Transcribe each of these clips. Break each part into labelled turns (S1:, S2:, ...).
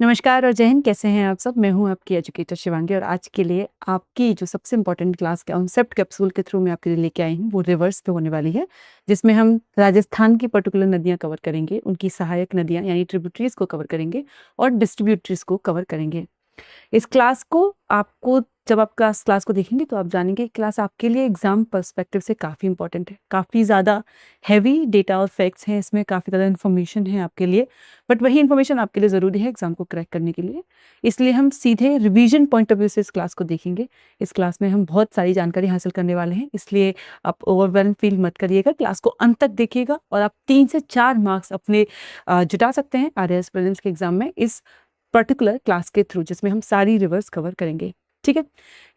S1: नमस्कार और जय हिंद। कैसे हैं आप सब? मैं हूं आपकी एजुकेटर शिवांगी और आज के लिए आपकी जो सबसे इम्पोर्टेंट क्लास कॉन्सेप्ट कैप्सूल के थ्रू मैं आपके लिए लेके आई हूं वो रिवर्स पे होने वाली है, जिसमें हम राजस्थान की पर्टिकुलर नदियां कवर करेंगे, उनकी सहायक नदियां यानी ट्रिब्यूटरीज को कवर करेंगे और डिस्ट्रीब्यूटरीज को कवर करेंगे। इस क्लास को आपको जब आप क्लास को देखेंगे तो आप जानेंगे क्लास आपके लिए एग्जाम पर्सपेक्टिव से काफ़ी इंपॉर्टेंट है। काफ़ी ज़्यादा हैवी डेटा और फैक्ट्स हैं इसमें, काफ़ी ज़्यादा इन्फॉर्मेशन है आपके लिए, बट वही इन्फॉर्मेशन आपके लिए ज़रूरी है एग्जाम को क्रैक करने के लिए। इसलिए हम सीधे रिवीजन पॉइंट ऑफ व्यू से इस क्लास को देखेंगे। इस क्लास में हम बहुत सारी जानकारी हासिल करने वाले हैं, इसलिए आप ओवरवेल्म फील मत करिएगा। क्लास को अंत तक देखिएगा और आप 3 से 4 मार्क्स अपने जुटा सकते हैं आरएएस प्रीलिम्स के एग्जाम में इस पर्टिकुलर क्लास के थ्रू, जिसमें हम सारी रिवर्स कवर करेंगे। ठीक है,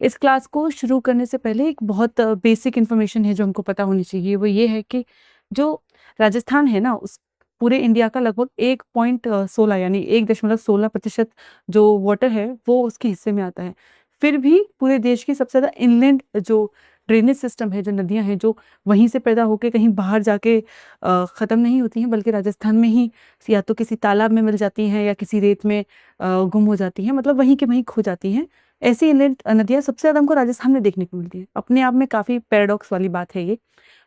S1: इस क्लास को शुरू करने से पहले एक बहुत बेसिक इन्फॉर्मेशन है जो हमको पता होनी चाहिए। वो ये है कि जो राजस्थान है ना, उस पूरे इंडिया का लगभग 1.16 यानी 1.16% जो वाटर है वो उसके हिस्से में आता है। फिर भी पूरे देश की सबसे ज़्यादा इनलैंड जो ड्रेनेज सिस्टम है, जो नदियां हैं, जो वहीं से पैदा होकर कहीं बाहर जाके ख़त्म नहीं होती हैं, बल्कि राजस्थान में ही या तो किसी तालाब में मिल जाती हैं या किसी रेत में गुम हो जाती हैं, मतलब वहीं के वहीं खो जाती हैं। ऐसी इनलैंड नदियाँ सबसे ज़्यादा हमको राजस्थान में देखने को मिलती हैं। अपने आप में काफ़ी पैराडॉक्स वाली बात है ये,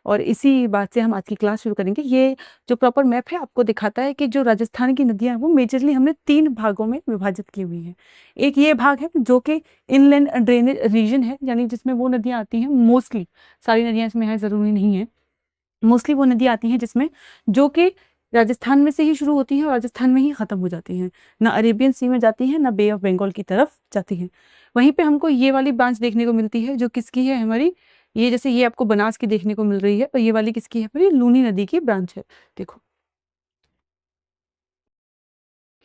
S1: और इसी बात से हम आज की क्लास शुरू करेंगे। ये जो प्रॉपर मैप है आपको दिखाता है कि जो राजस्थान की नदियाँ हैं वो मेजरली हमने 3 भागों में विभाजित की हुई हैं। एक ये भाग है जो कि इनलैंड ड्रेनेज रीजन है, यानी जिसमें वो नदियाँ आती हैं, मोस्टली सारी नदियाँ इसमें हैं ज़रूरी नहीं है, मोस्टली वो नदियाँ आती हैं जिसमें जो कि राजस्थान में से ही शुरू होती हैं और राजस्थान में ही ख़त्म हो जाती हैं, ना अरेबियन सी में जाती हैं ना बे ऑफ बंगाल की तरफ जाती हैं। वहीं पे हमको ये वाली ब्रांच देखने को मिलती है जो किसकी है, हमारी, ये जैसे ये आपको बनास की देखने को मिल रही है और ये वाली किसकी है, हमारी लूनी नदी की ब्रांच है। देखो,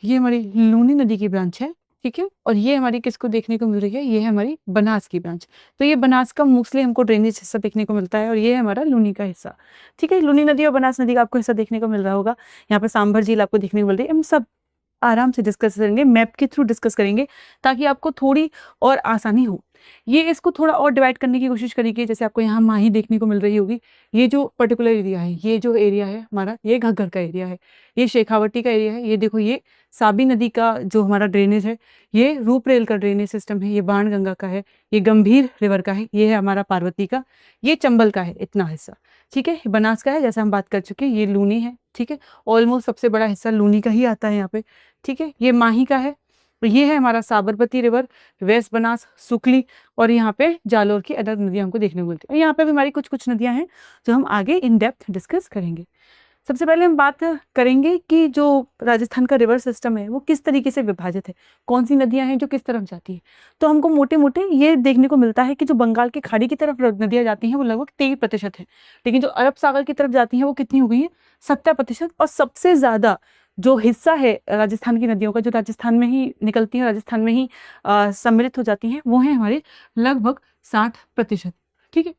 S1: ये हमारी लूनी नदी की ब्रांच है। ठीक है, और ये हमारी किसको देखने को मिल रही है, ये है हमारी बनास की ब्रांच। तो ये बनास का मोस्टली हमको ड्रेनेज हिस्सा देखने को मिलता है और ये है हमारा लूनी का हिस्सा। ठीक है, लूनी नदी और बनास नदी का आपको हिस्सा देखने को मिल रहा होगा। यहाँ पे सांभर झील आपको देखने को मिल रही है। हम सब आराम से डिस्कस करेंगे, मैप के थ्रू डिस्कस करेंगे ताकि आपको थोड़ी और आसानी हो। ये इसको थोड़ा और डिवाइड करने की कोशिश करेंगे। जैसे आपको यहाँ माही देखने को मिल रही होगी, ये जो पर्टिकुलर एरिया है, ये जो एरिया है हमारा, ये घग्गर का एरिया है, ये शेखावटी का एरिया है, ये देखो ये साबी नदी का जो हमारा ड्रेनेज है, ये रूपरेल का ड्रेनेज सिस्टम है, ये बाणगंगा का है, ये गंभीर रिवर का है, ये है हमारा पार्वती का, ये चंबल का है, इतना हिस्सा। ठीक है, बनास का है जैसा हम बात कर चुके हैं, ये लूनी है। ठीक है, ऑलमोस्ट सबसे बड़ा हिस्सा लूनी का ही आता है यहाँ पे। ठीक है, ये माही का है, तो ये है हमारा साबरमती रिवर, वेस्ट बनास, सुकली, और यहाँ पे जालोर की अदर नदियाँ हमको देखने को मिलती है। यहाँ पे भी हमारी कुछ कुछ नदियाँ हैं जो हम आगे इन डेप्थ डिस्कस करेंगे। सबसे पहले हम बात करेंगे कि जो राजस्थान का रिवर सिस्टम है वो किस तरीके से विभाजित है, कौन सी नदियां हैं जो किस तरफ जाती हैं। तो हमको मोटे मोटे ये देखने को मिलता है कि जो बंगाल की खाड़ी की तरफ नदियां जाती हैं वो लगभग 23% है, लेकिन जो अरब सागर की तरफ जाती हैं वो कितनी हो गई है, 70%। और सबसे ज़्यादा जो हिस्सा है राजस्थान की नदियों का, जो राजस्थान में ही निकलती हैं, राजस्थान में ही सम्मिलित हो जाती हैं, वो है हमारे लगभग 60%। ठीक है,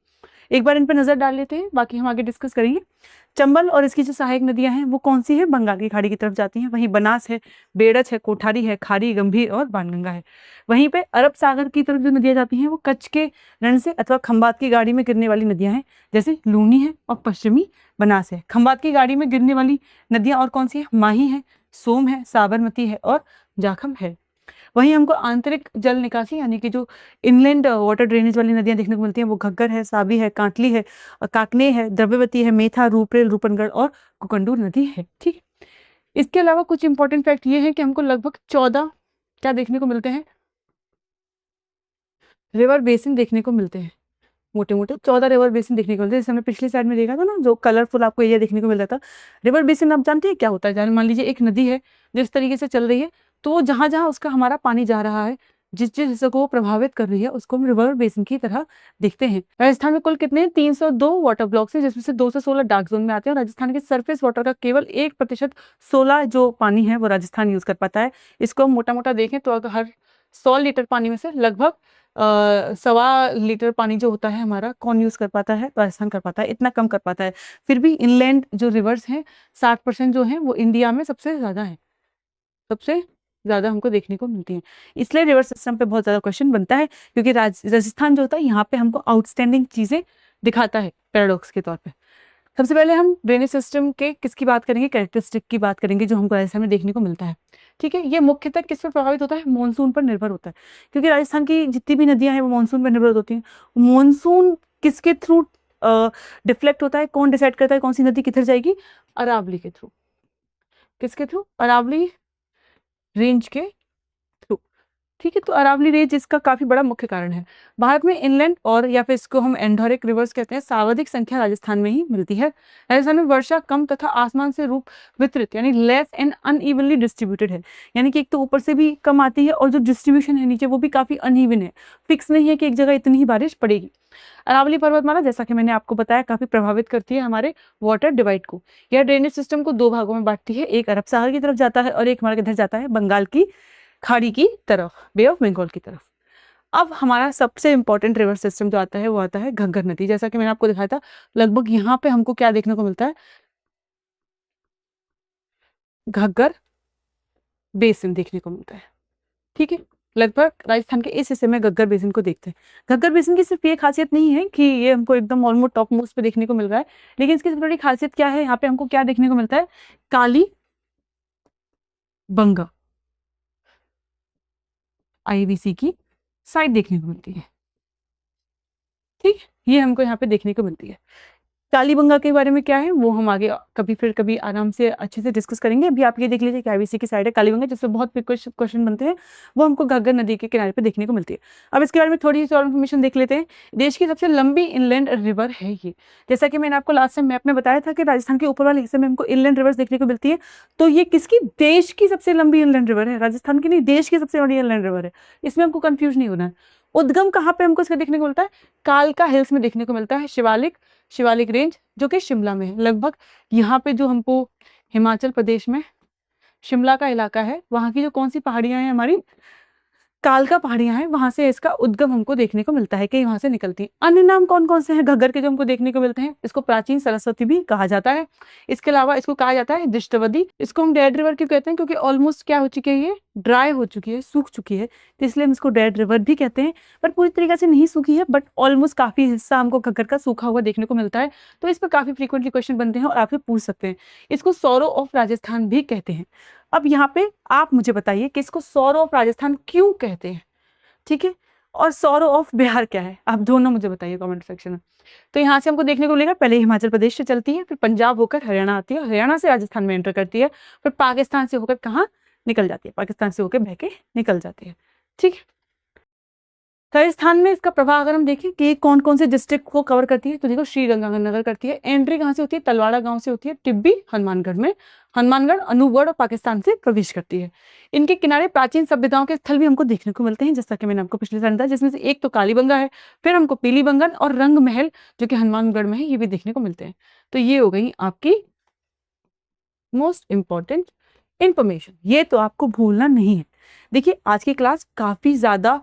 S1: एक बार इन पर नजर डाल लेते हैं, बाकी हम आगे डिस्कस करेंगे। चंबल और इसकी जो सहायक नदियां हैं वो कौन सी है, बंगाल की खाड़ी की तरफ जाती हैं। वहीं बनास है, बेड़च है, कोठारी है, खारी, गंभीर और बाणगंगा है। वहीं पे अरब सागर की तरफ जो नदियां जाती हैं वो कच्छ के रण से अथवा खंबात की गाड़ी में गिरने वाली नदियां हैं, जैसे लूनी है और पश्चिमी बनास है। खंबात की गाड़ी में गिरने वाली नदियां और कौन सी है, माही है, सोम है, साबरमती है और जाखम है। वहीं हमको आंतरिक जल निकासी यानी कि जो इनलैंड वाटर ड्रेनेज वाली नदियां देखने को मिलती हैं वो घग्गर है, साबी है, कांटली है, काकने है, द्रव्यवती है, मेथा, रूपरेल, रूपनगढ़ और कुकंडूर नदी है। ठीक है, इसके अलावा कुछ इंपॉर्टेंट फैक्ट ये है कि हमको लगभग 14 क्या देखने को मिलते हैं, रिवर बेसिन देखने को मिलते हैं। मोटे मोटे 14 रिवर बेसिन देखने को मिलते हैं। जैसे हमने पिछली साइड में देखा था ना, जो कलरफुल आपको एरिया देखने को मिल रहा था। रिवर बेसिन आप जानते हैं क्या होता है? जान मान लीजिए एक नदी है जिस तरीके से चल रही है, तो जहां जहां उसका हमारा पानी जा रहा है, जिस जिस हिस्से को वो प्रभावित कर रही है, उसको हम रिवर बेसिन की तरह देखते हैं। राजस्थान में कुल कितने 302 वाटर ब्लॉक्स हैं, जिसमें से 216 डार्क जोन में आते हैं। और राजस्थान के सरफेस वाटर का केवल 1% 16 जो पानी है वो राजस्थान यूज कर पाता है। इसको हम मोटा मोटा देखें तो अगर हर 100 लीटर पानी में से लगभग 1.25 लीटर पानी जो होता है हमारा कौन यूज कर पाता है, राजस्थान कर पाता है, इतना कम कर पाता है। फिर भी इनलैंड जो रिवर्स हैं 60% जो है वो इंडिया में सबसे ज्यादा है, सबसे ज्यादा हमको देखने को मिलती है। इसलिए रिवर सिस्टम पे बहुत ज्यादा क्वेश्चन बनता है, क्योंकि राजस्थान जो होता है यहाँ पे हमको आउटस्टैंडिंग चीजें दिखाता है पैराडॉक्स के तौर पे। सबसे पहले हम ड्रेनेज सिस्टम के किसकी बात करेंगे, कैरेक्टरिस्टिक की बात करेंगे जो हमको राजस्थान में देखने को मिलता है। ठीक है, ये मुख्यतः किस पर प्रभावित होता है, मानसून पर निर्भर होता है, क्योंकि राजस्थान की जितनी भी नदियां हैं वो मानसून पर निर्भर होती हैं। मानसून किसके थ्रू डिफ्लेक्ट होता है, कौन डिसाइड करता है कौन सी नदी किधर जाएगी, अरावली के थ्रू। किसके थ्रू, अरावली रेंज के थ्रू। ठीक है, तो अरावली रेंज इसका काफी बड़ा मुख्य कारण है। भारत में इनलैंड और या फिर इसको हम एंडोरिक रिवर्स कहते हैं, सर्वाधिक संख्या राजस्थान में ही मिलती है। राजस्थान में वर्षा कम तथा आसमान से रूप वितरित यानी लेस एंड अनइवनली डिस्ट्रीब्यूटेड है, यानी कि एक तो ऊपर से भी कम आती है और जो डिस्ट्रीब्यूशन है नीचे वो भी काफी अनइवन है, फिक्स नहीं है कि एक जगह इतनी ही बारिश पड़ेगी। अरावली पर्वतमाला जैसा कि मैंने आपको बताया काफी प्रभावित करती है हमारे वाटर डिवाइड को। यह ड्रेनेज सिस्टम को दो भागों में बांटती है, एक अरब सागर की तरफ जाता है और एक हमारे किधर जाता है, बंगाल की खाड़ी की तरफ, बे ऑफ बंगाल की तरफ। अब हमारा सबसे इंपॉर्टेंट रिवर सिस्टम जो आता है वो आता है घग्गर नदी। जैसा कि मैंने आपको दिखाया था, लगभग यहाँ पे हमको क्या देखने को मिलता है, घग्गर बेसिन देखने को मिलता है। ठीक है, लगभग राजस्थान के इस हिस्से में घग्गर बेसिन को देखते हैं। घग्गर बेसिन की सिर्फ ये खासियत नहीं है कि ये हमको एकदम ऑलमोस्ट टॉप मोस्ट पे देखने को मिल रहा है, लेकिन इसकी सबसे बड़ी खासियत क्या है, यहाँ पे हमको क्या देखने को मिलता है, काली बंगा आईवीसी की साइड देखने को मिलती है। ठीक, ये हमको यहाँ पे देखने को मिलती है। कालीबंगा के बारे में क्या है वो हम आगे कभी फिर कभी आराम से अच्छे से डिस्कस करेंगे। अभी आप ये देख लीजिए कि आईवीसी की साइड है कालीबंगा, जिससे बहुत क्वेश्चन बनते हैं, वो हमको घग्गर नदी के किनारे पे देखने को मिलती है। अब इसके बारे में थोड़ी सी और इन्फॉर्मेशन देख लेते हैं। देश की सबसे लंबी इनलैंड रिवर है ये। जैसा कि मैंने आपको लास्ट टाइम मैप में बताया था कि राजस्थान के ऊपर वाले हिस्से में हमको इनलैंड रिवर्स देखने को मिलती है, तो ये किसकी, देश की सबसे लंबी इनलैंड रिवर है, राजस्थान की नहीं, देश की सबसे बड़ी इनलैंड रिवर है। इसमें हमको कंफ्यूज नहीं होना है। उद्गम कहाँ पे हमको इसका देखने को मिलता है, कालका हिल्स में देखने को मिलता है, शिवालिक रेंज जो कि शिमला में है। लगभग यहाँ पे जो हमको हिमाचल प्रदेश में शिमला का इलाका है, वहाँ की जो कौन सी पहाड़ियां हैं, हमारी कालका पहाड़ियां हैं, वहां से इसका उद्गम हमको देखने को मिलता है कि वहां से निकलती है। अन्य नाम कौन कौन से हैं घग्गर के जो हमको देखने को मिलते हैं, इसको प्राचीन सरस्वती भी कहा जाता है। इसके अलावा इसको कहा जाता है दृष्टवदी। इसको हम डेड रिवर क्यों कहते हैं, क्योंकि ऑलमोस्ट क्या हो चुकी है, ये ड्राई हो चुकी है, सूख चुकी है, तो इसलिए हम इसको डेड रिवर भी कहते हैं। पर पूरी तरीके से नहीं सूखी है, बट ऑलमोस्ट काफी हिस्सा हमको घग्गर का सूखा हुआ देखने को मिलता है। तो इस पर काफी फ्रीक्वेंटली क्वेश्चन बनते हैं और आपसे पूछ सकते हैं। इसको सौरो ऑफ राजस्थान भी कहते हैं। अब यहाँ पे आप मुझे बताइए कि इसको सौरो ऑफ राजस्थान क्यों कहते हैं। ठीक है, और सौरो ऑफ बिहार क्या है, आप दोनों मुझे बताइए कमेंट सेक्शन में। तो यहाँ से हमको देखने को मिलेगा, पहले हिमाचल प्रदेश से चलती है, फिर पंजाब होकर हरियाणा आती है, हरियाणा से राजस्थान में एंटर करती है, फिर पाकिस्तान से होकर कहाँ निकल जाती है, पाकिस्तान से होकर बह के निकल जाती है। ठीक है, राजस्थान में इसका प्रभाव अगर हम देखें कि कौन कौन से डिस्ट्रिक्ट को कवर करती है, तो देखो श्रीगंगानगर करती है। एंट्री कहाँ से होती है, तलवाड़ा गांव से होती है, टिब्बी हनुमानगढ़ में, हनुमानगढ़ अनूपगढ़ और पाकिस्तान से प्रवेश करती है। इनके किनारे प्राचीन सभ्यताओं के स्थल भी हमको देखने को मिलते हैं, जैसा कि मैंने आपको पिछले साल बताया, जिसमें से एक तो कालीबंगा है, फिर हमको पीलीबंगन और रंग महल जो कि हनुमानगढ़ में है, ये भी देखने को मिलते हैं। तो ये हो गई आपकी मोस्ट इंपॉर्टेंट इंफॉर्मेशन, ये तो आपको भूलना नहीं है। देखिए आज की क्लास काफी ज्यादा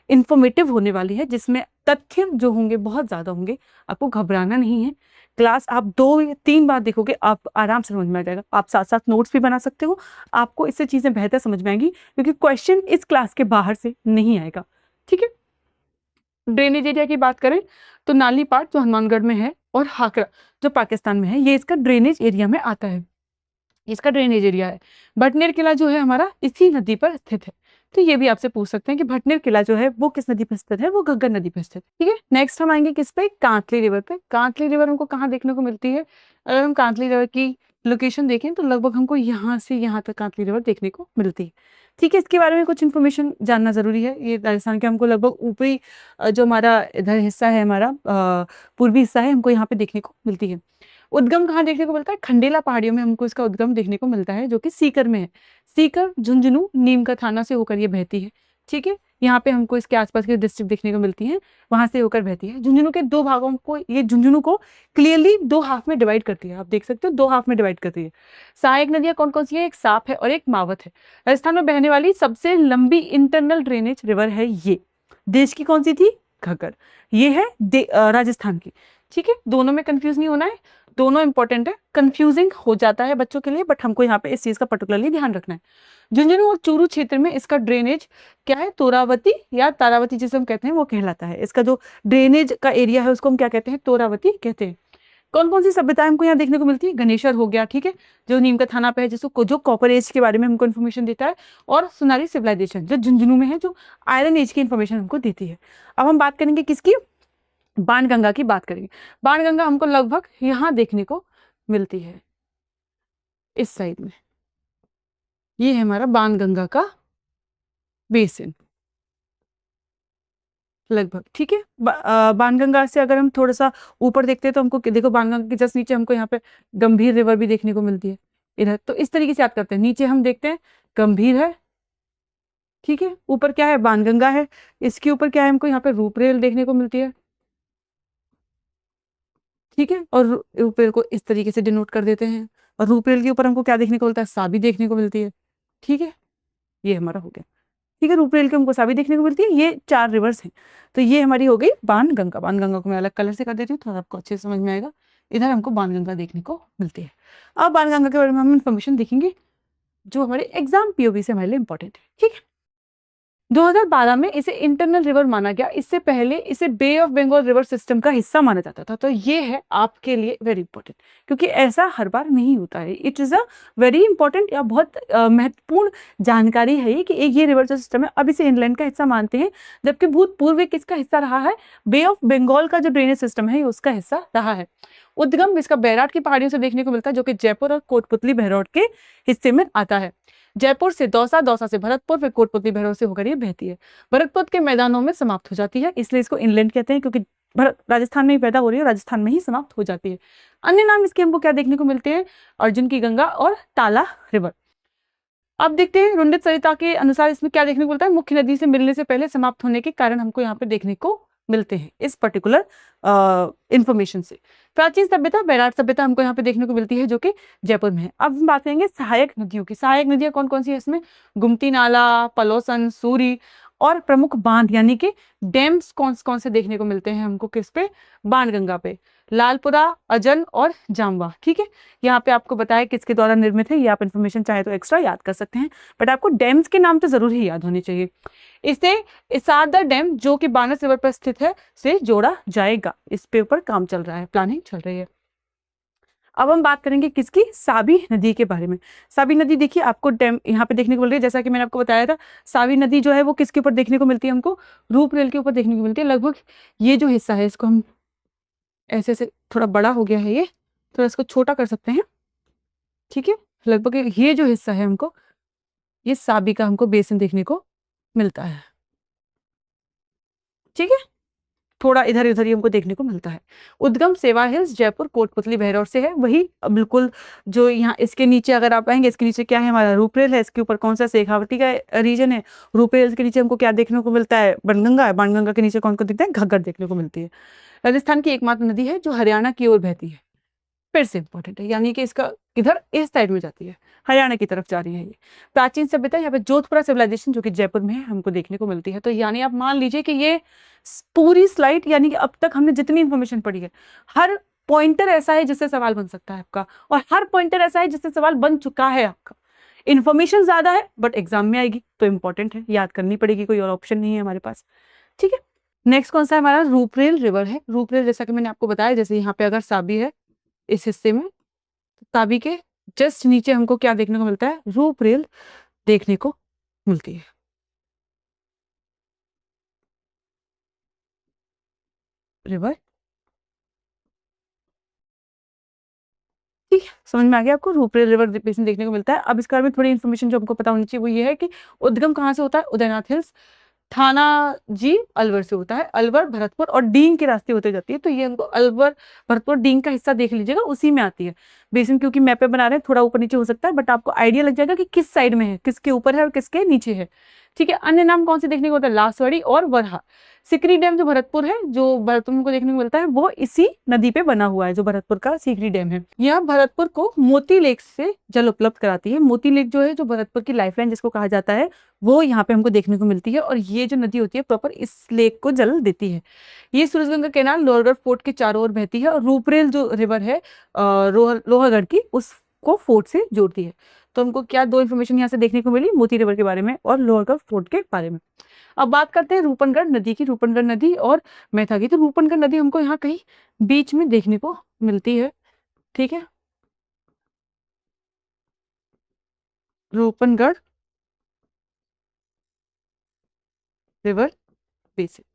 S1: इंफॉर्मेटिव होने वाली है, जिसमें तथ्य जो होंगे बहुत ज्यादा होंगे, आपको घबराना नहीं है। क्लास आप 2 या 3 बार देखोगे, आप आराम से समझ में आ जाएगा। आप साथ साथ नोट्स भी बना सकते हो, आपको इससे चीजें बेहतर समझ में आएंगी, क्योंकि क्वेश्चन इस क्लास के बाहर से नहीं आएगा। ठीक है, ड्रेनेज एरिया की बात करें तो नाली पाट जो हनुमानगढ़ में है और हाकरा जो पाकिस्तान में है, ये इसका ड्रेनेज एरिया में आता है, इसका ड्रेनेज एरिया है। भटनेर किला जो है हमारा इसी नदी पर स्थित है, तो ये भी आपसे पूछ सकते हैं कि भटनेर किला जो है वो किस नदी पर स्थित है, वो घग्गर नदी पर स्थित है। ठीक है, नेक्स्ट हम आएंगे किस पे, कांतली रिवर पे। कांतली रिवर हमको कहाँ देखने को मिलती है, अगर हम कांतली रिवर की लोकेशन देखें तो लगभग हमको यहाँ से यहाँ तक कांतली रिवर देखने को मिलती है। ठीक है, इसके बारे में कुछ इन्फॉर्मेशन जानना जरूरी है। ये राजस्थान के हमको लगभग ऊपरी जो हमारा इधर हिस्सा है, हमारा पूर्वी हिस्सा है, हमको यहाँ पे देखने को मिलती है। उद्गम कहाँ देखने को मिलता है, खंडेला पहाड़ियों में हमको इसका उद्गम देखने को मिलता है, जो कि सीकर में है। सीकर, झुंझुनू, नीम का थाना से होकर ये बहती है। ठीक है, यहाँ पे हमको इसके आसपास के डिस्ट्रिक्ट देखने को मिलती हैं, वहां से होकर बहती है। झुंझुनू के 2 भागों को, ये झुंझुनू को क्लियरली 2 हाफ में डिवाइड करती है, आप देख सकते हो 2 हाफ में डिवाइड करती है। सहायक नदियां कौन कौन सी है, एक साप है और एक मावत है। राजस्थान में बहने वाली सबसे लंबी इंटरनल ड्रेनेज रिवर है ये। देश की कौन सी थी, घग्गर, ये है राजस्थान की। ठीक है, दोनों में कंफ्यूज नहीं होना है, दोनों इंपॉर्टेंट है। कंफ्यूजिंग हो जाता है बच्चों के लिए, बट हमको यहाँ पे इस चीज का पर्टिकुलरली ध्यान रखना है। झुंझुनू और चूरू क्षेत्र में इसका ड्रेनेज क्या है, तोरावती या तारावती जिसे हम कहते हैं वो कहलाता है। इसका जो ड्रेनेज का एरिया है उसको हम क्या कहते हैं, तोरावती कहते हैं। कौन कौन सी सभ्यताएं हमको यहाँ देखने को मिलती है? गणेशर हो गया, ठीक है, जो नीम का थाना पे है, जिसको जो कॉपर एज के बारे में हमको इन्फॉर्मेशन देता है, और सुनारी सिविलाइजेशन जो झुंझुनू में है, जो आयरन एज की इन्फॉर्मेशन हमको देती है। अब हम बात करेंगे किसकी? बाणगंगा की बात करेंगे। बाणगंगा हमको लगभग यहाँ देखने को मिलती है, इस साइड में। ये है हमारा बाणगंगा का बेसिन लगभग, ठीक है। बाणगंगा से अगर हम थोड़ा सा ऊपर देखते हैं तो हमको देखो बाणगंगा के जस्ट नीचे हमको यहाँ पे गंभीर रिवर भी देखने को मिलती है इधर। तो इस तरीके से याद करते हैं, नीचे हम देखते हैं गंभीर है, ठीक है, ऊपर क्या है? बाणगंगा है, इसके ऊपर क्या है? हमको यहाँ पे रूपरेल देखने को मिलती है, ठीक है, और रूपरेल को इस तरीके से डिनोट कर देते हैं। और रूपरेल के ऊपर हमको क्या देखने को मिलता है? साबी देखने को मिलती है, ठीक है, ये हमारा हो गया, ठीक है। रूपरेल के हमको साबी देखने को मिलती है। ये 4 रिवर्स हैं, तो ये हमारी हो गई बाणगंगा। बाणगंगा को मैं अलग कलर से कर देती हूँ, थोड़ा आपको अच्छे से समझ में आएगा। इधर हमको बाणगंगा देखने को मिलती है। अब बाणगंगा के बारे में हम इन्फॉर्मेशन देखेंगे जो हमारे एग्जाम पीओबी से हमारे लिए इंपॉर्टेंट है, ठीक है। 2012 में इसे इंटरनल रिवर माना गया, इससे पहले इसे बे ऑफ बंगाल रिवर सिस्टम का हिस्सा माना जाता था। तो ये है आपके लिए वेरी इंपॉर्टेंट, क्योंकि ऐसा हर बार नहीं होता है। It is a very important या बहुत महत्वपूर्ण जानकारी है ये कि एक ये रिवर जो सिस्टम है, अब इसे इंग्लैंड का हिस्सा मानते हैं, जबकि भूतपूर्व किसका हिस्सा रहा है? बे ऑफ बंगाल का जो ड्रेनेज सिस्टम है, ये उसका हिस्सा रहा है। उद्गम इसका बैराट की पहाड़ियों से देखने को मिलता है, जो कि जयपुर और कोटपुतली बहरौठ के हिस्से में आता है। जयपुर से दौसा, दौसा से भरतपुर, फिर कोटपुतली बहरौठ से होकर ये बहती है, भरतपुर के मैदानों में समाप्त हो जाती है, इसलिए इसको इनलैंड कहते हैं, क्योंकि राजस्थान में ही पैदा हो रही है, राजस्थान में ही समाप्त हो जाती है। अन्य नाम इसके हमको क्या देखने को मिलते हैं? अर्जुन की गंगा और ताला रिवर। अब देखते हैं रुंडित सरिता के अनुसार इसमें क्या देखने को मिलता है? मुख्य नदी से मिलने से पहले समाप्त होने के कारण हमको यहाँ पे देखने को मिलते हैं इस पर्टिकुलर इंफॉर्मेशन से। प्राचीन सभ्यता, बैराट सभ्यता हमको यहाँ पे देखने को मिलती है, जो कि जयपुर में है। अब हम बात करेंगे सहायक नदियों की। सहायक नदियां कौन कौन सी है इसमें? गुमती नाला, पलोसन, सूरी, और प्रमुख बांध यानी कि डैम्स कौन कौन से देखने को मिलते हैं हमको किस पे? बाणगंगा पे, लालपुरा, अजन और जामवा, ठीक है। यहाँ पे आपको बताया किसके द्वारा निर्मित है, ये आप इन्फॉर्मेशन चाहे तो एक्स्ट्रा याद कर सकते हैं, बट आपको डैम्स के नाम तो जरूर ही याद होने चाहिए। इसे इसादा डैम जो कि बानस रिवर पर स्थित है से जोड़ा जाएगा। इस पे ऊपर काम चल रहा है, प्लानिंग चल रही है। अब हम बात करेंगे किसकी? साबी नदी के बारे में। साबी नदी देखिए आपको डैम यहाँ पे देखने को मिल रही है, जैसा कि मैंने आपको बताया था। साबी नदी जो है वो किसके ऊपर देखने को मिलती है? हमको रूपरेल के ऊपर देखने को मिलती है। लगभग ये जो हिस्सा है इसको हम ऐसे ऐसे, थोड़ा बड़ा हो गया है ये, तो इसको छोटा कर सकते हैं, ठीक है। लगभग ये जो हिस्सा है हमको, ये साबी का हमको बेसिन देखने को मिलता है, ठीक है। थोड़ा इधर उधर ही हमको देखने को मिलता है। उद्गम सेवा हिल्स, जयपुर, कोटपुतली बहरौठ से है, वही बिल्कुल जो यहाँ इसके नीचे अगर आप आएंगे, इसके नीचे क्या है? हमारा रूपरेल है, इसके ऊपर कौन सा? शेखावटी का रीजन है। रूपरेल के नीचे हमको क्या देखने को मिलता है? बाणगंगा है। बाणगंगा के नीचे कौन को दिखता है? घग्गर देखने को मिलती है। राजस्थान की एकमात्र नदी है जो हरियाणा की ओर बहती है, फिर से इंपॉर्टेंट है, यानी कि इसका इधर इस साइड में जाती है, हरियाणा की तरफ जा रही है ये। प्राचीन सभ्यता यहाँ पे जोधपुरा सिविलाइजेशन जो कि जयपुर में है हमको देखने को मिलती है। तो यानी आप मान लीजिए कि ये पूरी स्लाइड, यानी कि अब तक हमने जितनी इंफॉर्मेशन पढ़ी है, हर पॉइंटर ऐसा है जिससे सवाल बन सकता है आपका, और हर पॉइंटर ऐसा है जिससे सवाल बन चुका है आपका। इन्फॉर्मेशन ज्यादा है बट एग्जाम में आएगी तो इंपॉर्टेंट है, याद करनी पड़ेगी, कोई और ऑप्शन नहीं है हमारे पास, ठीक है। नेक्स्ट कौन सा है हमारा? रूपरेल रिवर है। रूपरेल जैसा कि मैंने आपको बताया, जैसे यहाँ पे अगर साबी है इस हिस्से में, तो ताबी के जस्ट नीचे हमको क्या देखने को मिलता है? रूपरेल देखने को मिलती है, रिवर, ठीक है। समझ में आ गया आपको? रूपरेल रिवर बेसिन देखने को मिलता है। अब इसके बारे में थोड़ी इन्फॉर्मेशन जो हमको पता होनी चाहिए वो ये है कि उद्गम कहाँ से होता है? उदयनाथ हिल्स, थाना जी अलवर से होता है। अलवर, भरतपुर और डींग के रास्ते होते जाती है। तो ये हमको अलवर, भरतपुर, डींग का हिस्सा देख लीजिएगा, उसी में आती है बेसिन। क्योंकि मैप पे बना रहे हैं, थोड़ा ऊपर नीचे हो सकता है, बट आपको आइडिया लग जाएगा कि किस साइड में है, किसके ऊपर है और किसके नीचे है, ठीक है। अन्य नाम कौन से देखने को होता है? लासवाड़ी और वरहा। सिकरी डैम जो भरतपुर है, जो भरतपुर को देखने को मिलता है, वो इसी नदी पे बना हुआ है, जो भरतपुर का सिकरी डैम है। यह भरतपुर को मोती लेक से जल उपलब्ध कराती है। मोती लेक जो है, जो भरतपुर की लाइफलाइन जिसको कहा जाता है, वो यहाँ पे हमको देखने को मिलती है। और ये जो नदी होती है प्रॉपर इस लेक को जल देती है। ये सूरजगंगा कैनाल लोहरगढ़ फोर्ट के चारों ओर बहती है, और रूपरेल जो रिवर है लोहरगढ़ की, उसको फोर्ट से जोड़ती है। तो हमको क्या दो इन्फॉर्मेशन यहाँ से देखने को मिली? मोती रिवर के बारे में और लोहरगढ़ फोर्ट के बारे में। अब बात करते हैं रूपनगढ़ नदी की। रूपनगढ़ नदी और मैथा की। तो रूपनगढ़ नदी हमको यहाँ कहीं बीच में देखने को मिलती है, ठीक है, रूपनगढ़ रिवर बेसिन।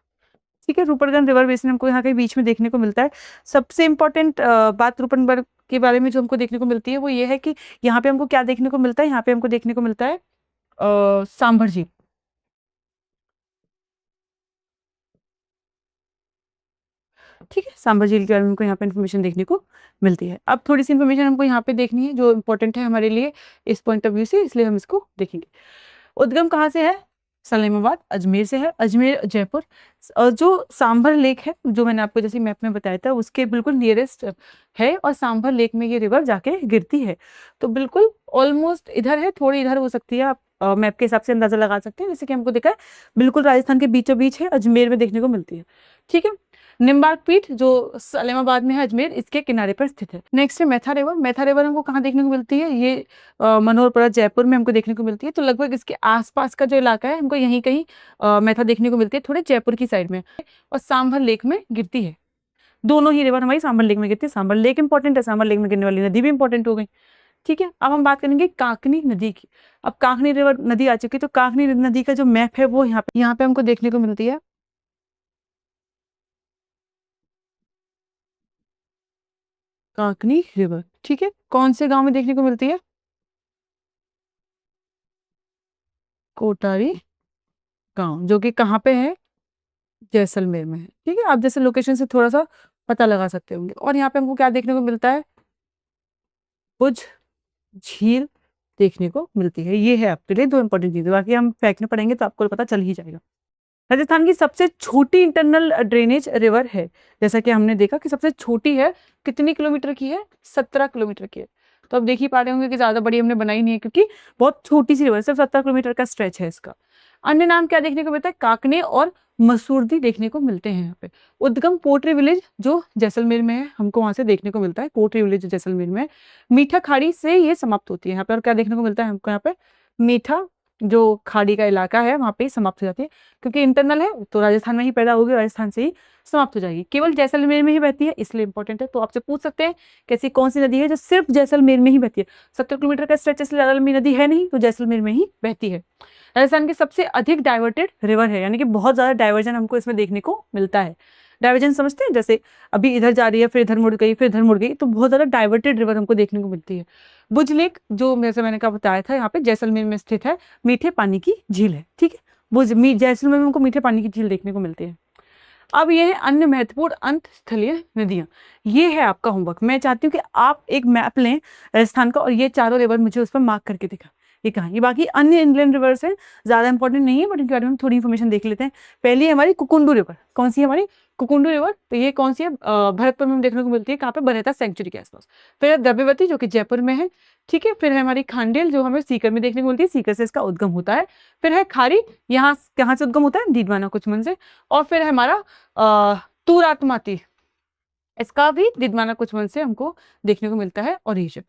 S1: ठीक है, रूपनगढ़ रिवर बेसिन हमको यहाँ के बीच में देखने को मिलता है। सबसे इम्पोर्टेंट बात रूपनगढ़ के बारे में जो हमको देखने को मिलती है वो ये है कि यहाँ पे हमको क्या देखने को मिलता है, यहाँ पे हमको देखने को मिलता है सांभर झील। ठीक है, सांभर झील के बारे में हमको यहाँ पे इन्फॉर्मेशन देखने को मिलती है। अब थोड़ी सी इन्फॉर्मेशन हमको यहाँ पे देखनी है जो इम्पोर्टेंट है हमारे लिए इस पॉइंट ऑफ व्यू से, इसलिए हम इसको देखेंगे। उद्गम कहाँ से है? सलेमाबाद, अजमेर से है, अजमेर जयपुर। और जो सांभर लेक है जो मैंने आपको जैसे मैप में बताया था उसके बिल्कुल नियरेस्ट है, और सांभर लेक में ये रिवर जाके गिरती है। तो बिल्कुल ऑलमोस्ट इधर है, थोड़ी इधर हो सकती है, आप मैप के हिसाब से अंदाजा लगा सकते हैं। जैसे कि हमको देखा है बिल्कुल राजस्थान के बीचों बीच है, अजमेर में देखने को मिलती है। ठीक है, निम्बार्क पीठ जो सलेमाबाद में है, अजमेर, इसके किनारे पर स्थित है। नेक्स्ट है मैथा रिवर। मैथा रिवर हमको कहाँ देखने को मिलती है? ये मनोहरपुरा जयपुर में हमको देखने को मिलती है। तो लगभग इसके आसपास का जो इलाका है हमको यहीं कहीं मैथा देखने को मिलती है, थोड़े जयपुर की साइड में, और सांभर लेक में गिरती है। दोनों ही रिवर हमारी सांभर लेक में गिरती है। सांभर लेक इंपॉर्टेंट है, सांभर लेक में गिरने वाली नदी भी इंपॉर्टेंट हो गई। ठीक है, अब हम बात करेंगे काकनी नदी की। अब काकनी रिवर नदी आ चुकी है, तो काकनी नदी का जो मैप है वो यहाँ पे हमको देखने को मिलती है। काकनी रिवर, ठीक है, कौन से गांव में देखने को मिलती है? कोटारी गांव, जो कि कहाँ पे है? जैसलमेर में है। ठीक है, आप जैसे लोकेशन से थोड़ा सा पता लगा सकते होंगे। और यहाँ पे हमको क्या देखने को मिलता है? भुज झील देखने को मिलती है। ये है आपके लिए दो इंपॉर्टेंट चीजें, बाकी हम फैक्ट में पढ़ेंगे तो आपको पता चल ही जाएगा। राजस्थान की सबसे छोटी इंटरनल ड्रेनेज रिवर है, जैसा कि हमने देखा कि सबसे छोटी है, कितनी किलोमीटर की है? 17 किलोमीटर की है। तो अब देख ही पा रहे होंगे कि ज्यादा बड़ी हमने बनाई नहीं है, क्योंकि बहुत छोटी सी रिवर, सिर्फ 17 किलोमीटर का स्ट्रेच है इसका। अन्य नाम क्या देखने को मिलता है? काकने और मसूरदी देखने को मिलते हैं यहाँ पे। उद्गम पोट्री विलेज जो जैसलमेर में है, हमको वहां से देखने को मिलता है। पोट्री विलेज जैसलमेर में है। मीठा खाड़ी से ये समाप्त होती है। यहाँ पे और क्या देखने को मिलता है हमको? यहाँ पे मीठा जो खाड़ी का इलाका है वहां पे समाप्त हो जाती है, क्योंकि इंटरनल है तो राजस्थान में ही पैदा होगी, राजस्थान से ही समाप्त हो जाएगी। केवल जैसलमेर में ही बहती है, इसलिए इंपॉर्टेंट है। तो आपसे पूछ सकते हैं कैसी कौन सी नदी है जो सिर्फ जैसलमेर में ही बहती है? 70 किलोमीटर का स्ट्रेच, इसलिए ज्यादा लंबी नदी है नहीं, तो जैसलमेर में ही बहती है। राजस्थान की सबसे अधिक डाइवर्टेड रिवर है, यानी कि बहुत ज्यादा डाइवर्जन हमको इसमें देखने को मिलता है। डाइवर्जन समझते हैं? जैसे अभी इधर जा रही है, फिर इधर मुड़ गई, फिर इधर मुड़ गई, तो बहुत ज्यादा डाइवर्टेड रिवर हमको देखने को मिलती है। भुज लेक जो जैसे मैंने कहा बताया था, यहाँ पे जैसलमेर में स्थित है, मीठे पानी की झील है। ठीक है, जैसलमेर में हमको मीठे पानी की झील देखने को मिलती है। अब ये है अन्य महत्वपूर्ण अंत स्थलीय नदियां। ये है आपका होमवर्क। मैं चाहती हूँ कि आप एक मैप लें राजस्थान का, और ये चारों रिवर मुझे उस पर मार्क करके दिखा, ये कहाँ। ये बाकी अन्य इंग्लैंड रिवर्स है, ज्यादा इंपॉर्टेंट नहीं है, बट इनके बारे में हम थोड़ी इन्फॉर्मेशन देख लेते हैं। पहली है हमारी कुकुंडू रिवर। कौन सी है हमारी? कुकुंडू रिवर। तो ये कौन सी है? भरतपुर में देखने को मिलती है, कहाँ पे? बरहेता सेंचुरी के आसपास। फिर है द्रव्यवती जो कि जयपुर में है। ठीक है, फिर है हमारी खांडेल जो हमें सीकर में देखने को मिलती है, सीकर से इसका उद्गम होता है। फिर है खारी, यहाँ कहाँ से उद्गम होता है? डीडवाना कुचमन से। और फिर है हमारा तूरातमाती, इसका भी दिडवाना कुचमन से हमको देखने को मिलता है, और ये।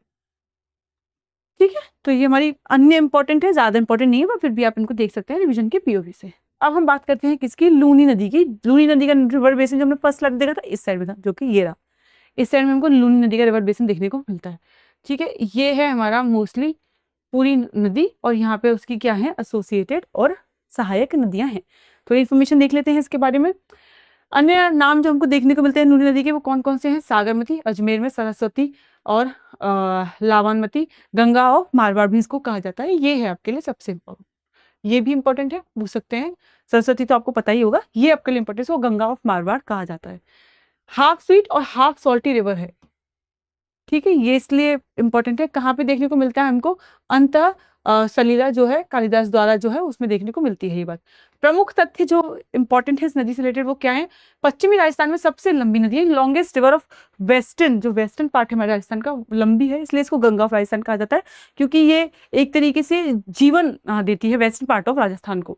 S1: ठीक है, तो ये हमारी अन्य इंपॉर्टेंट है, ज्यादा इंपॉर्टेंट नहीं है, पर फिर भी आप इनको देख सकते हैं रिवीजन के पीओवी से। अब हम बात करते हैं किसकी? लूनी नदी की। लूनी नदी का रिवर बेसिन जो हमने फर्स्ट स्लाइड देखा था इस साइड में था, जो कि ये रहा। इस साइड में हमको लूनी नदी का रिवर बेसिन देखने को मिलता है। ठीक है, ये है हमारा मोस्टली पूरी नदी, और यहाँ पे उसकी क्या है? एसोसिएटेड और सहायक नदियां हैं। थोड़ी इन्फॉर्मेशन देख लेते हैं इसके बारे में। अन्य नाम जो हमको देखने को मिलते हैं लूनी नदी के, वो कौन कौन से हैं? सागरमती, अजमेर में सरस्वती, और लावानमती, गंगा और मारवाड़ भी इसको कहा जाता है। ये है आपके लिए सबसे इम्पोर्टेंट, ये भी इंपॉर्टेंट है, पूछ सकते हैं। सरस्वती तो आपको पता ही होगा, ये आपके लिए इंपॉर्टेंट है, वो गंगा ऑफ मारवाड़ कहा जाता है। हाफ स्वीट और हाफ सॉल्टी रिवर है। ठीक है, ये इसलिए इंपॉर्टेंट है, कहाँ पे देखने को मिलता है हमको? अंत सलीला जो है कालिदास द्वारा जो है उसमें देखने को मिलती है ये बात। प्रमुख तथ्य जो इंपॉर्टेंट है इस नदी से रिलेटेड वो क्या है? पश्चिमी राजस्थान में सबसे लंबी नदी है, लॉन्गेस्ट रिवर ऑफ वेस्टर्न, जो वेस्टर्न पार्ट है हमारे राजस्थान का लंबी है, इसलिए इसको गंगा ऑफ राजस्थान कहा जाता है, क्योंकि ये एक तरीके से जीवन देती है वेस्टर्न पार्ट ऑफ राजस्थान को।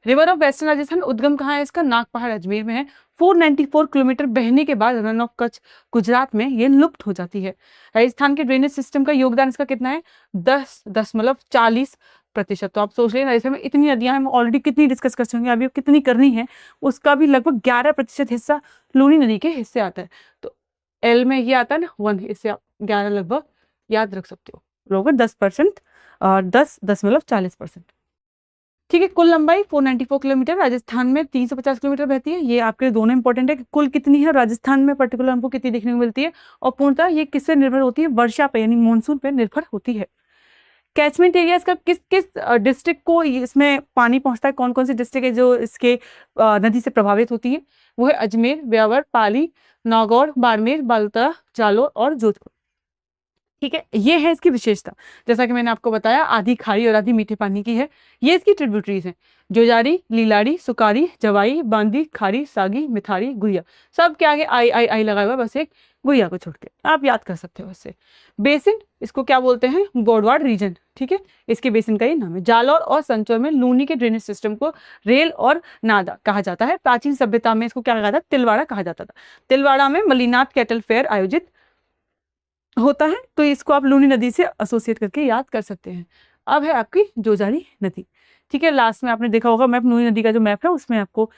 S1: रिवर ऑफ वेस्टर्न राजस्थान उद्गम कहाँ है इसका? नागपहाड़ अजमेर में है। 494 किलोमीटर बहने के बाद रन ऑफ कच्छ गुजरात में ये लुप्त हो जाती है। राजस्थान के ड्रेनेज सिस्टम का योगदान इसका कितना है? 10.40%। तो आप सोच रहे हैं राजस्थान में इतनी नदियां हम ऑलरेडी कितनी डिस्कस कर चुके हैं, अभी कितनी करनी है, उसका भी लगभग 11% हिस्सा लूनी नदी के हिस्से आता है। तो एल में ये आता है ना 1, इससे आप 11 लगभग याद रख सकते हो, बराबर 10% और 10.40%। ठीक है, कुल लंबाई 494 किलोमीटर, राजस्थान में 350 किलोमीटर बहती है। ये आपके लिए दोनों इंपॉर्टेंट है कि कुल कितनी है राजस्थान में पर्टिकुलर हमको कितनी देखने को मिलती है, और पूर्णतः ये किससे निर्भर होती है, वर्षा पे यानी मानसून पे निर्भर होती है। कैचमेंट एरिया इसका किस किस डिस्ट्रिक्ट को इसमें पानी पहुंचता है, कौन कौन सी डिस्ट्रिक्ट है जो इसके नदी से प्रभावित होती है, वो है अजमेर, ब्यावर, पाली, नागौर, बाड़मेर, बालोतरा, जालोर और जोधपुर। ठीक है, ये है इसकी विशेषता। जैसा कि मैंने आपको बताया, आधी खारी और आधी मीठे पानी की है। ये इसकी ट्रिब्यूटरीज हैं, जोजारी, लीलाड़ी, सुकारी, जवाई, बांदी, खारी, सागी, मिथारी, गुड़िया। सब के आगे आई आई आई लगा हुआ है, बस एक गुड़िया को छोड़ के आप याद कर सकते हो इससे। बेसिन, इसको क्या बोलते हैं, गोडवाड़ रीजन। ठीक है, इसके बेसिन का ये नाम है। जालौर और संचौर में लूनी के ड्रेनेज सिस्टम को रेल और नादा कहा जाता है। प्राचीन सभ्यता में इसको क्या कहा था, तिलवाड़ा कहा जाता था। तिलवाड़ा में मलिनाथ कैटल फेयर आयोजित होता है, तो इसको आप लूनी नदी से एसोसिएट करके याद कर सकते हैं। अब है आपकी जोजारी नदी। ठीक है, लास्ट में आपने देखा होगा मैप, लूनी नदी का जो मैप है उसमें आपको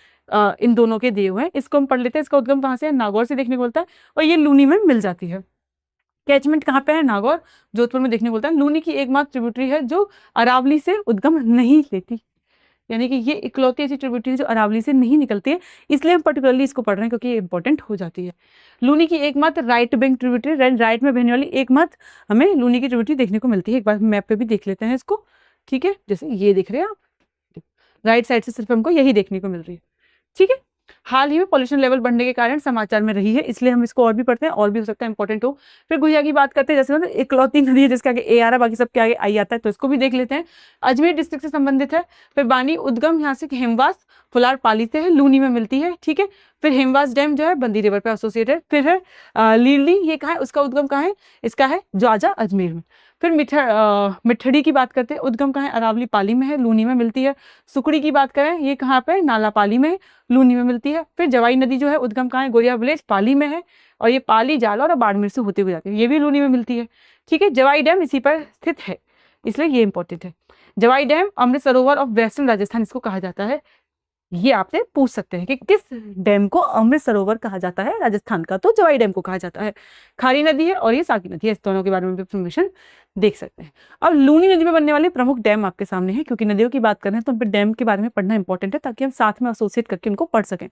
S1: इन दोनों के दिए हुए हैं। इसको हम पढ़ लेते हैं। इसका उद्गम कहाँ से है, नागौर से देखने को मिलता है, और ये लूनी में मिल जाती है। कैचमेंट कहाँ पे है, नागौर, जोधपुर में देखने को मिलता है। लूनी की एकमात्र ट्रिब्यूटरी है जो अरावली से उद्गम नहीं लेती, यानी कि ये इकलौती ऐसी ट्रिब्यूटरी जो अरावली से नहीं निकलती है, इसलिए हम पर्टिकुलरली इसको पढ़ रहे हैं क्योंकि ये इंपॉर्टेंट हो जाती है। लूनी की एकमात्र राइट बैंक ट्रिब्यूटरी, राइट में बहने वाली एकमात्र हमें लूनी की ट्रिब्यूटरी देखने को मिलती है। एक बार मैप पे भी देख लेते हैं इसको। ठीक है, जैसे ये दिख रहे हैं आप, राइट साइड से सिर्फ हमको यही देखने को मिल रही है। ठीक है, हाल ही में पॉल्यूशन लेवल बढ़ने के कारण समाचार में रही है, इसलिए हम इसको और भी पढ़ते हैं, और भी हो सकता है इंपॉर्टेंट हो। फिर गुहिया की बात करते हैं, जैसे मतलब इकलौती नदी है जिसके आगे ए आ रहा है, बाकी सबके आगे आई आता है, तो इसको भी देख लेते हैं। अजमेर डिस्ट्रिक्ट से संबंधित है। फिर बानी उद्गम यहाँ से हेमवास फुलार पाली से है, लूनी में मिलती है। ठीक है, फिर हेमवास डैम जो है बंदी रिवर पे एसोसिएटेड। फिर है लीली, ये कहाँ है, उसका उद्गम कहाँ है, इसका है ज्वाजा अजमेर में। फिर मिठड़ी की बात करते हैं, उद्गम कहाँ है, अरावली पाली में है, लूनी में मिलती है। सुकड़ी की बात करें, ये कहाँ पे, नाला पाली में, लूनी में मिलती है। फिर जवाई नदी जो है उद्गम कहाँ है, गोरिया विलेज पाली में है, और ये पाली, जालौर और बाड़मेर से होते हुए जाती है, ये भी लूनी में मिलती है। ठीक है, जवाई डैम इसी पर स्थित है, इसलिए ये इंपॉर्टेंट है। जवाई dam Amrit Sarovar of western Rajasthan इसको कहा जाता है। ये आपसे पूछ सकते हैं कि किस डैम को अमृत सरोवर कहा जाता है राजस्थान का, तो जवाई डैम को कहा जाता है। खारी नदी है और ये सागी नदी है, इस दोनों के बारे में भी इंफॉर्मेशन देख सकते हैं। अब लूनी नदी में बनने वाले प्रमुख डैम आपके सामने है, क्योंकि नदियों की बात कर रहे हैं तो उन पर डैम के बारे में पढ़ना इंपॉर्टेंट है, ताकि हम साथ में एसोसिएट करके उनको पढ़ सकें।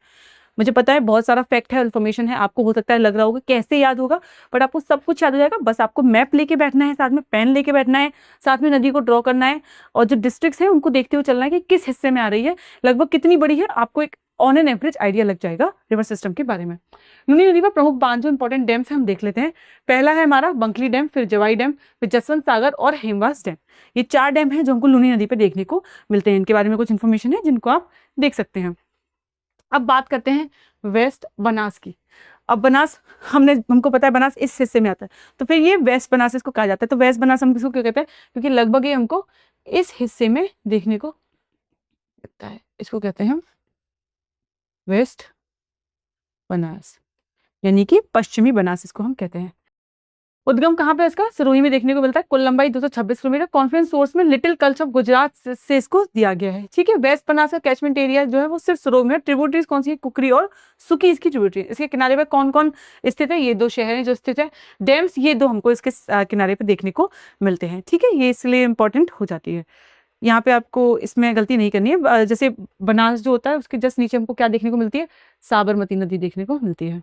S1: मुझे पता है बहुत सारा फैक्ट है, इन्फॉर्मेशन है, आपको हो सकता है लग रहा होगा कैसे याद होगा, बट आपको सब कुछ याद हो जाएगा। बस आपको मैप लेके बैठना है, साथ में पेन लेके बैठना है, साथ में नदी को ड्रॉ करना है, और जो डिस्ट्रिक्ट्स हैं उनको देखते हुए चलना है कि किस हिस्से में आ रही है, लगभग कितनी बड़ी है, आपको एक ऑन एन एवरेज आइडिया लग जाएगा रिवर सिस्टम के बारे में। लूनी नदी पर प्रमुख बांध जो इंपॉर्टेंट डैम्स हैं हम देख लेते हैं। पहला है हमारा बंकली डैम, फिर जवाई डैम, फिर जसवंत सागर और हेमवास डैम। ये 4 डैम हैं जो हमको लूनी नदी पे देखने को मिलते हैं। इनके बारे में कुछ इन्फॉर्मेशन है जिनको आप देख सकते हैं। अब बात करते हैं वेस्ट बनास की। अब बनास हमको पता है बनास इस हिस्से में आता है, तो फिर ये वेस्ट बनास इसको कहा जाता है। तो वेस्ट बनास हम किसको क्यों कहते हैं, क्योंकि लगभग ये हमको इस हिस्से में देखने को मिलता है, इसको कहते हैं हम वेस्ट बनास, यानी कि पश्चिमी बनास इसको हम कहते हैं। उद्गम कहाँ पे इसका, सिरोही में देखने को मिलता है। कुल लंबाई 226 किलोमीटर। कॉन्फ्रेंस सोर्स में लिटिल कल्च ऑफ गुजरात से इसको दिया गया है। ठीक है, वेस्ट बनास का कैचमेंट एरिया जो है वो सिर्फ सिरोही में है। ट्रिब्यूटरीज कौन सी है, कुकरी और सुकी इसकी ट्रिब्यूटरी। इसके किनारे पे कौन कौन स्थित है, ये 2 शहर हैं जो स्थित है। डैम्स ये 2 हमको इसके किनारे पे देखने को मिलते हैं। ठीक है, ये इसलिए इंपॉर्टेंट हो जाती है। यहाँ पे आपको इसमें गलती नहीं करनी है। जैसे बनास जो होता है उसके जस्ट नीचे हमको क्या देखने को मिलती है, साबरमती नदी देखने को मिलती है।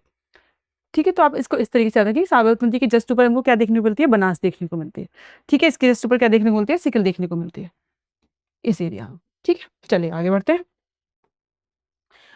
S1: ठीक है, तो आप इसको इस तरीके से याद रखिए, साबरमती के जस्ट ऊपर हमको क्या देखने को मिलती है, बनास देखने को मिलती है। ठीक है, इसके जस्ट ऊपर क्या देखने को मिलती है, सिकल देखने को मिलती है, इस एरिया में। ठीक है, चलिए आगे बढ़ते हैं।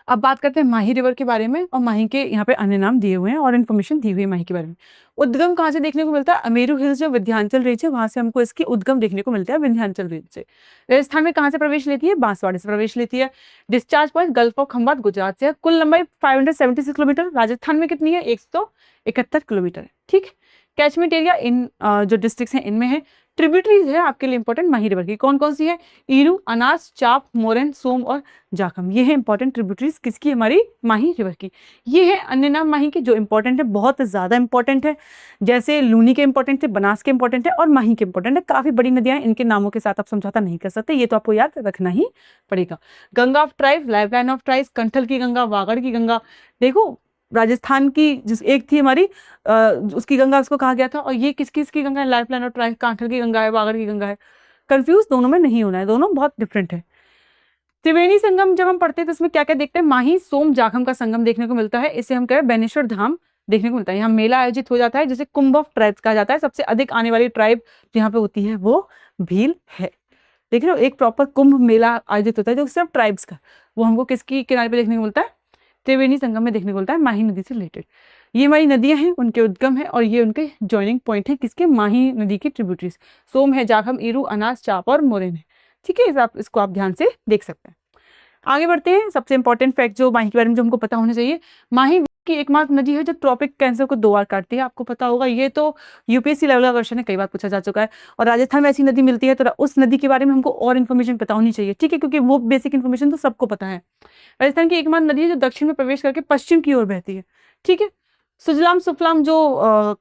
S1: अब बात करते हैं माही रिवर के बारे में, और माही के यहाँ पे अन्य नाम दिए हुए हैं और इन्फॉर्मेशन दी हुई है माही के बारे में। उद्गम कहाँ से देखने को मिलता है, अमेरू हिल्स जो विंध्याचल रेंज है वहां से हमको इसकी उद्गम देखने को मिलता है, विंध्याचल रेंज से। राजस्थान में कहाँ से प्रवेश लेती है, बांसवाड़े से प्रवेश लेती है। Discharge point gulf of Khambhat Gujarat से है। कुल लंबाई 576 किलोमीटर। राजस्थान में कितनी है, 171 किलोमीटर है। ठीक, कैचमेंट एरिया इन जो डिस्ट्रिक्ट हैं इनमें है। ट्रिब्यूटरीज है आपके लिए इंपॉर्टेंट माही रिवर की, कौन कौन सी है, ईरू, अनास, चाप, मोरन, सोम और जाखम। ये है इंपॉर्टेंट ट्रिब्यूटरीज किसकी, हमारी माही रिवर की। ये है अन्य नाम माही के जो इंपॉर्टेंट है, बहुत ज्यादा इंपॉर्टेंट है। जैसे लूनी के इंपॉर्टेंट थे, बनास के इंपॉर्टेंट है और माही के इंपॉर्टेंट है। काफी बड़ी नदियां, इनके नामों के साथ आप समझौता नहीं कर सकते, ये तो आपको याद रखना ही पड़ेगा। Ganga of tribes, lifeline of tribes, Kanthal की गंगा, वागड़ की गंगा। देखो राजस्थान की जिस एक थी हमारी उसकी गंगा, उसको कहा गया था, और ये किस किस की गंगा है, लाइफ लाइन और ट्राइफ, कांठल की गंगा है, बागड़ की गंगा है। कंफ्यूज दोनों में नहीं होना है, दोनों बहुत डिफरेंट है। त्रिवेणी संगम जब हम पढ़ते हैं तो इसमें क्या क्या देखते हैं, माही सोम जाखम का संगम देखने को मिलता है। इसे हम कह रहे हैं बेनेश्वर धाम देखने को मिलता है। यहाँ मेला आयोजित हो जाता है जिसे कुंभ ऑफ ट्राइब्स कहा जाता है। सबसे अधिक आने वाली ट्राइब यहाँ पे होती है वो भील है। देख रहे हो, एक प्रॉपर कुंभ मेला आयोजित होता है जो सिर्फ ट्राइब्स का, वो हमको किसकी किनारे पे देखने को मिलता है, त्रिवेणी संगम में देखने को मिलता है, माही नदी से रिलेटेड। ये हमारी नदियां हैं, उनके उद्गम है और ये उनके जॉइनिंग पॉइंट है किसके, माही नदी की ट्रिब्यूटरीज। सोम है, जाखम, ईरू, अनास, चाप और मोरेन है। ठीक है, इसको आप ध्यान से देख सकते हैं। आगे बढ़ते हैं। सबसे इंपॉर्टेंट फैक्ट जो माही के बारे में जो हमको पता होना चाहिए, माही की एकमात्र नदी है जो ट्रॉपिक कैंसर को 2 बार काटती है। आपको पता होगा, ये तो यूपीएससी लेवल का क्वेश्चन है, कई बार पूछा जा चुका है। और राजस्थान में ऐसी नदी मिलती है, तो उस नदी के बारे में हमको और इन्फॉर्मेशन पता होनी चाहिए। ठीक है, क्योंकि वो बेसिक इन्फॉर्मेशन तो सबको पता है। राजस्थान की एकमात्र नदी है जो दक्षिण में प्रवेश करके पश्चिम की ओर बहती है। ठीक है, सुजलाम सुफलाम जो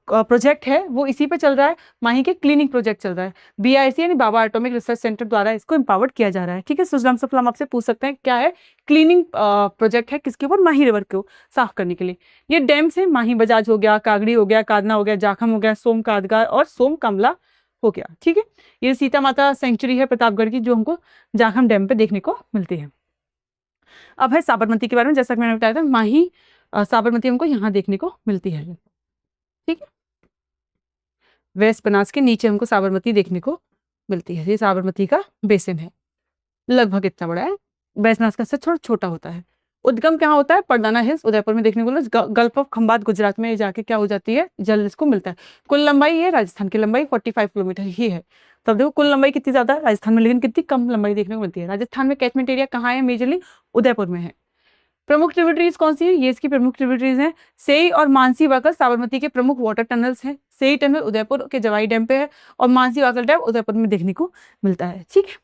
S1: प्रोजेक्ट है वो इसी पे चल रहा है, माही के क्लीनिंग प्रोजेक्ट चल रहा है। बीआईसी यानी बाबा एटॉमिक रिसर्च सेंटर द्वारा इसको एम्पावर्ड किया जा रहा है। ठीक है, सुजलाम सुफलाम आपसे पूछ सकते हैं क्या है, क्लीनिंग प्रोजेक्ट है किसके ऊपर, माही रिवर को साफ करने के लिए। ये डैम्स है, माही बजाज हो गया, कागड़ी हो गया, कादना हो गया, जाखम हो गया, सोम कादगार और सोम कमला हो गया। ठीक है, ये सीता माता सेंचुरी है प्रतापगढ़ की जो हमको जाखम डैम पे देखने को मिलती है। अब है साबरमती के बारे में। जैसा कि मैंने बताया था, माही साबरमती हमको यहाँ देखने को मिलती है। ठीक है, वेस्ट बनास के नीचे हमको साबरमती देखने को मिलती है। ये साबरमती का बेसिन है, लगभग इतना बड़ा है। वेस्ट बनास का से थोड़ा छोटा होता है। उद्गम कहाँ होता है, परदाना हिल्स उदयपुर में देखने को मिलता है। गल्फ ऑफ खंबात गुजरात में जाके क्या हो जाती है, जल इसको मिलता है। कुल लंबाई ये राजस्थान की लंबाई 45 किलोमीटर ही है। तब देखो कुल लंबाई कितनी ज्यादा राजस्थान में, लेकिन कितनी कम लंबाई देखने को मिलती है। राजस्थान में कैचमेंट एरिया कहाँ है, मेजरली उदयपुर में है। प्रमुख ट्रिब्यूटरीज कौन सी है, ये इसकी प्रमुख ट्रिब्यूटरीज हैं। सेई और मानसी वाकर साबरमती के प्रमुख वाटर टनल्स हैं। सेई टनल उदयपुर के जवाई डैम पे है और मानसी वाकर डैम उदयपुर में देखने को मिलता है। ठीक है,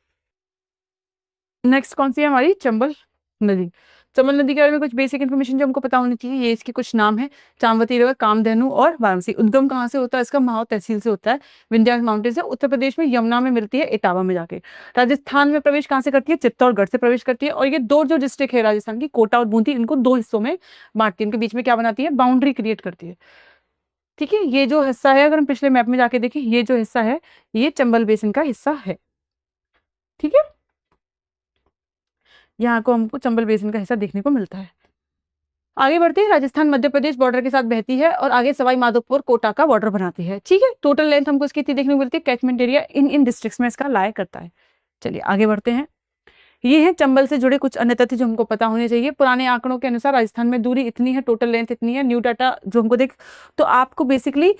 S1: नेक्स्ट कौन सी है हमारी, चंबल नदी। चंबल नदी के बारे में कुछ बेसिक इन्फॉर्मेशन जो हमको पता होनी चाहिए, ये इसके कुछ नाम है, चामवती रिवर, कामधेनु और वाराणसी। उद्गम कहाँ से होता है इसका, माहो तहसील से होता है, विंध्याचल माउंटेन से। उत्तर प्रदेश में यमुना में मिलती है, इटावा में जाके। राजस्थान में प्रवेश कहाँ से करती है, चित्तौड़गढ़ से प्रवेश करती है। और ये दो जो डिस्ट्रिक्ट है राजस्थान की, कोटा और बूंदी, इनको 2 हिस्सों में बांटती है, इनके बीच में क्या बनाती है, बाउंड्री क्रिएट करती है। ठीक है, ये जो हिस्सा है, अगर हम पिछले मैप में जाके देखें, ये जो हिस्सा है ये चंबल बेसिन का हिस्सा है। ठीक है, यहाँ को हमको चंबल बेसिन का हिस्सा देखने को मिलता है। आगे बढ़ते हैं। राजस्थान मध्य प्रदेश बॉर्डर के साथ बहती है और आगे सवाई माधोपुर कोटा का बॉर्डर बनाती है। ठीक है, टोटल लेंथ हमको इसकी इतनी देखने को मिलती है। कैचमेंट एरिया इन डिस्ट्रिक्ट्स में इसका लाया करता है। चलिए आगे बढ़ते हैं। ये है चंबल से जुड़े कुछ अन्य तथ्य जो हमको पता होने चाहिए। पुराने आंकड़ों के अनुसार राजस्थान में दूरी इतनी है, टोटल लेंथ इतनी है। न्यू डाटा जो हमको देख, तो आपको बेसिकली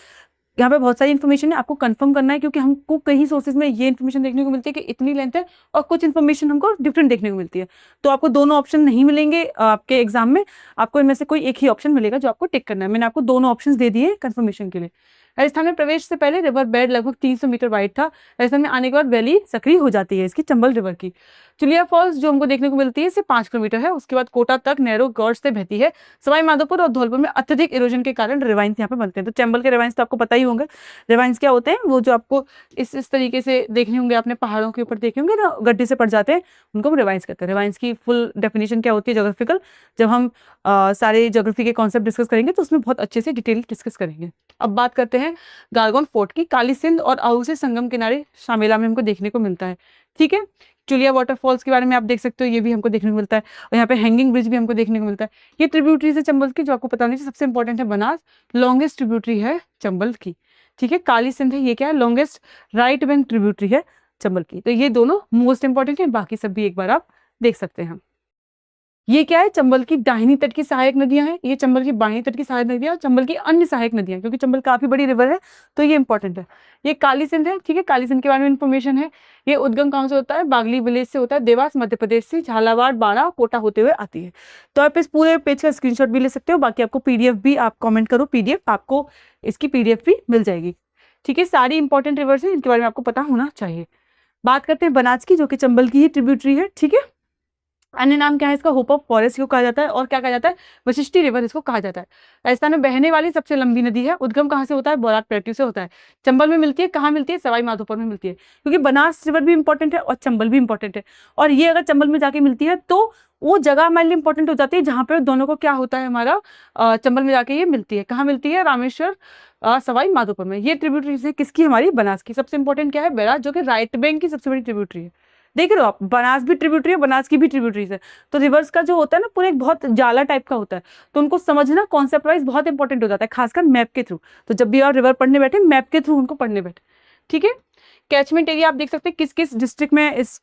S1: यहाँ पे बहुत सारी इन्फॉर्मेशन है, आपको कंफर्म करना है, क्योंकि हमको कई सोर्सेज में ये इन्फॉर्मेशन देखने को मिलती है कि इतनी लेंथ है, और कुछ इन्फॉर्मेशन हमको डिफरेंट देखने को मिलती है। तो आपको दोनों ऑप्शन नहीं मिलेंगे आपके एग्जाम में, आपको इनमें से कोई एक ही ऑप्शन मिलेगा जो आपको टिक करना है। मैंने आपको दोनों ऑप्शन दे दिए कंफर्मेशन के लिए। राजस्थान में प्रवेश से पहले रिवर बेड लगभग 300 मीटर वाइड था। राजस्थान में आने के बाद वैली सक्रिय हो जाती है इसकी, चंबल रिवर की। चुलिया फॉल्स जो हमको देखने को मिलती है सिर्फ 5 किलोमीटर है। उसके बाद कोटा तक नैरो गॉर्ज से बहती है। सवाई माधोपुर और धौलपुर में अत्यधिक इरोजन के कारण रिवाइंस यहाँ पे बनते हैं। तो चंबल के रिवाइंस तो आपको पता ही होंगे। रिवाइंस क्या होते हैं, वो जो आपको इस तरीके से देखने होंगे, आपने पहाड़ों के ऊपर देखे होंगे ना, गड्ढे से पड़ जाते हैं, उनको हम रिवाइंस कहते हैं। रिवाइंस की फुल डेफिनेशन क्या होती है ज्योग्राफिकल, जब हम सारे ज्योग्राफी के कॉन्सेप्ट डिस्कस करेंगे तो उसमें बहुत अच्छे से डिटेल डिस्कस करेंगे। अब बात करते हैं गालगोन फोर्ट की। काली सिंध और आहू से संगम किनारे शामिला में हमको देखने को मिलता है। ठीक है, चुलिया वाटरफॉल्स के बारे में आप देख सकते हो, ये भी हमको देखने को मिलता है। और यहाँ पे हैंगिंग ब्रिज भी हमको देखने को मिलता है। ये ट्रिब्यूटरीज है चंबल की जो आपको पता नहीं चाहिए। सबसे इंपॉर्टेंट है बनास, लॉन्गेस्ट ट्रिब्यूटरी है चंबल की। ठीक है, काली सिंध है, ये क्या है, लॉन्गेस्ट राइट बैंक ट्रिब्यूटरी है चंबल की। तो ये दोनों मोस्ट इंपॉर्टेंट है, बाकी सब भी एक बार आप देख सकते हैं। ये क्या है, चंबल की दाहिनी तट की सहायक नदियां हैं। ये चंबल की बाईं तट की सहायक नदियां और चंबल की अन्य सहायक नदियां, क्योंकि चंबल काफी बड़ी रिवर है तो ये इंपॉर्टेंट है। ये काली सिंध है। ठीक है, काली सिंध के बारे में इंफॉर्मेशन है। ये उद्गम कहाँ से होता है, बागली विलेज से होता है, देवास मध्य प्रदेश से, झालावाड़, बाड़ा, कोटा होते हुए आती है। तो आप इस पूरे पेज का स्क्रीनशॉट भी ले सकते हो। बाकी आपको पीडीएफ भी, आप कॉमेंट करो पीडीएफ, आपको इसकी पीडीएफ भी मिल जाएगी। ठीक है, सारी इंपॉर्टेंट रिवर्स है, इनके बारे में आपको पता होना चाहिए। बात करते हैं बनास की, जो कि चंबल की ही ट्रिब्यूटरी है। ठीक है, अन्य नाम क्या है इसका? होप ऑफ फॉरेस्ट को कहा जाता है, और क्या कहा जाता है? वशिष्ठी रिवर इसको कहा जाता है। राजस्थान में बहने वाली सबसे लंबी नदी है। उद्गम कहाँ से होता है? बौराठ प्लेट्यू से होता है। चंबल में मिलती है, कहाँ मिलती है? सवाई माधोपुर में मिलती है, क्योंकि बनास रिवर भी इंपॉर्टेंट है और चंबल भी इंपॉर्टेंट है। और ये अगर चंबल में जाके मिलती है तो वो जगह हमारे लिए इंपॉर्टेंट हो जाती है जहाँ पे दोनों को क्या होता है हमारा, चंबल में जाके ये मिलती है। कहाँ मिलती है? रामेश्वर, सवाई माधोपुर में। ये ट्रिब्यूटरी है किसकी? हमारी बनास की। सबसे इंपॉर्टेंट क्या है? बैराज, जो कि राइट बैंक की सबसे बड़ी ट्रिब्यूटरी है। देख रहे हो आप, बनास भी ट्रिब्यूटरी है, बनास की भी ट्रिब्यूटरीज है। तो रिवर्स का जो होता है ना पूरा एक बहुत जाला टाइप का होता है, तो उनको समझना कॉन्सेप्ट वाइज बहुत इंपॉर्टेंट हो जाता है, खासकर मैप के थ्रू। तो जब भी आप रिवर पढ़ने बैठे, मैप के थ्रू उनको पढ़ने बैठे, ठीक है। कैचमेंट एरिया आप देख सकते हैं किस किस डिस्ट्रिक्ट में इस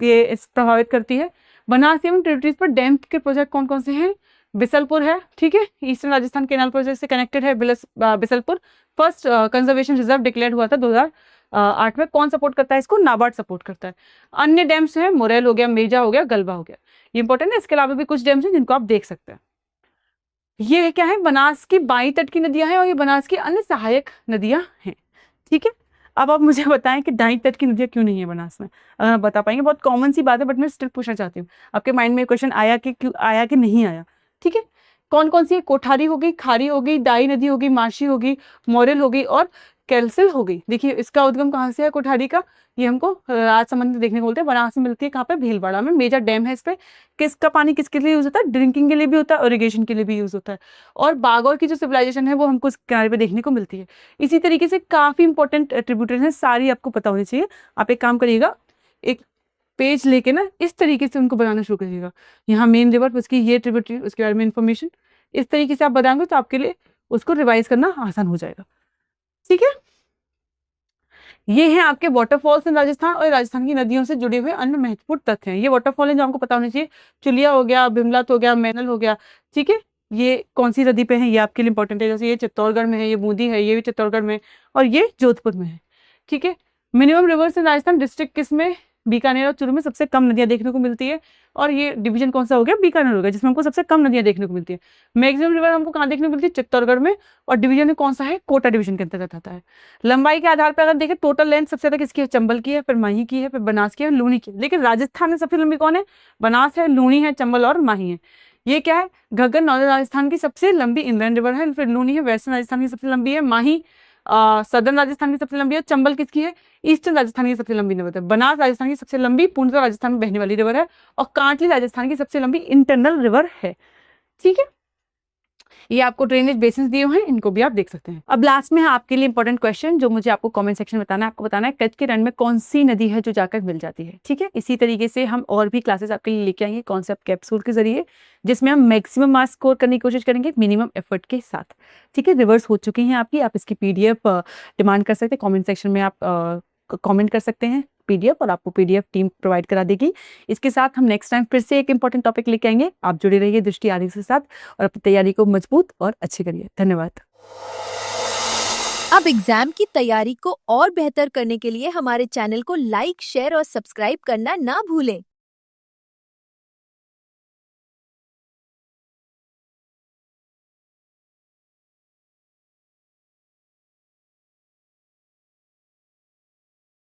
S1: प्रभावित करती है। बनास एवं ट्रिब्यूटरीज पर डैम के प्रोजेक्ट कौन कौन से हैं? बिसलपुर है, ठीक है, ईस्टर्न राजस्थान कैनाल प्रोजेक्ट से कनेक्टेड है Bisalpur. First conservation reserve declare हुआ था 2008 में। कौन सपोर्ट करता है इसको? नाबार्ड सपोर्ट करता है। अन्य डैम्स हैं, मोरेल हो गया, मेजा हो गया, गलबा हो गया, ये इंपॉर्टेंट है। इसके अलावा भी कुछ डैम्स हैं जिनको आप देख सकते हैं। ये क्या है? बनास की बाई तट की नदियां हैं, और ये बनास की अन्य सहायक नदियां हैं, ठीक है। अब आप मुझे बताएं कि दाई तट की नदियां क्यों नहीं है बनास में? अगर आप बता पाएंगे, बहुत कॉमन सी बात है, बट मैं स्टिल पूछना चाहती हूँ, आपके माइंड में क्वेश्चन आया कि क्यों आया कि नहीं आया, ठीक है। कौन कौन सी है? कोठारी हो गई, खारी हो गई, दाई नदी हो गई, माशी हो गई, मोरेल हो गई, और कैलसिल हो गई। देखिए इसका उद्गम कहाँ से है कोठारी का? ये हमको राजसमंद में देखने को बोलते हैं। बनास में मिलती है कहाँ पे? भीलवाड़ा में। मेजर डैम है इस पे। किसका पानी किसके लिए यूज होता है? ड्रिंकिंग के लिए भी होता है, इरिगेशन के लिए भी यूज होता है। और बागौर की जो सिविलाइजेशन है वो हमको इस किनारे पे देखने को मिलती है। इसी तरीके से काफी इंपॉर्टेंट ट्रिब्यूटरीज हैं, सारी आपको पता होनी चाहिए। आप एक काम करिएगा, एक पेज लेके ना इस तरीके से उनको बनाना शुरू करिएगा। यहाँ मेन रिवर, उसकी ये ट्रिब्यूटरी, उसके बारे में इंफॉर्मेशन, इस तरीके से आप बताएंगे तो आपके लिए उसको रिवाइज करना आसान हो जाएगा, ठीक है। ये हैं आपके वाटरफॉल्स इन राजस्थान, और राजस्थान की नदियों से जुड़े हुए अन्य महत्वपूर्ण तथ्य हैं। ये वाटरफॉल हैं जो आपको पता होने चाहिए। चुलिया हो गया, बिमलात हो गया, मैनल हो गया, ठीक है। ये कौन सी नदी पे है? ये आपके लिए इंपॉर्टेंट है। जैसे ये चित्तौड़गढ़ में है, ये बूंदी है, ये भी चित्तौड़गढ़ में, और ये जोधपुर में है, ठीक है। मिनिमम रिवर्स इन राजस्थान डिस्ट्रिक्ट किस में? बीकानेर और चूरू में सबसे कम नदियां देखने को मिलती है। और ये डिवीजन कौन सा हो गया? बीकानेर हो गया, जिसमें हमको सबसे कम नदियां देखने को मिलती है। मैक्सिमम रिवर हमको कहाँ देखने को मिलती है? चित्तौड़गढ़ में। और डिवीजन में कौन सा है? कोटा डिवीजन के अंतर्गत आता है। लंबाई के आधार पर अगर देखें, टोटल लेंथ सबसे ज्यादा किसकी है? चंबल की है, फिर माही की है, फिर बनास की है, लूनी की है। लेकिन राजस्थान में सबसे लंबी कौन है? बनास है, लूनी है, चंबल और माही है। ये क्या है? घग्गर नॉर्दर्न राजस्थान की सबसे लंबी इंलैंड रिवर है, फिर लूनी है वेस्टर्न राजस्थान की सबसे लंबी है, माही सदर्न राजस्थान की सबसे लंबी है, चंबल किसकी है? ईस्टर्न राजस्थान की सबसे लंबी रिवर है, बनास राजस्थान की सबसे लंबी पूर्णतः राजस्थान में बहने वाली रिवर है, और कांटली राजस्थान की सबसे लंबी इंटरनल रिवर है, ठीक है। ये आपको ड्रेनेज बेसिन दिए हुए हैं, इनको भी आप देख सकते हैं। अब लास्ट में है आपके लिए इंपॉर्टेंट क्वेश्चन, जो मुझे आपको कमेंट सेक्शन में बताना है। आपको बताना है कच्छ के रण में कौन सी नदी है जो जाकर मिल जाती है, ठीक है। इसी तरीके से हम और भी क्लासेस आपके लिए लेके आएंगे कॉन्सेप्ट कैप्सूल के जरिए, जिसमें हम मैक्सिमम मार्क्स स्कोर करने की कोशिश करेंगे मिनिमम एफर्ट के साथ, ठीक है। रिवर्स हो चुकी हैं आपकी, आप इसकी पीडीएफ डिमांड कर सकते हैं, कॉमेंट सेक्शन में आप कमेंट कर सकते हैं पीडीएफ, और आपको पीडीएफ टीम प्रोवाइड करा देगी। इसके साथ हम नेक्स्ट टाइम फिर से एक इंपॉर्टेंट टॉपिक लेके आएंगे। आप जुड़े रहिए दृष्टि आदि के साथ, और अपनी तैयारी को मजबूत और अच्छी करिए। धन्यवाद।
S2: अब एग्जाम की तैयारी को और बेहतर करने के लिए हमारे चैनल को लाइक, शेयर और सब्सक्राइब करना ना भूलें।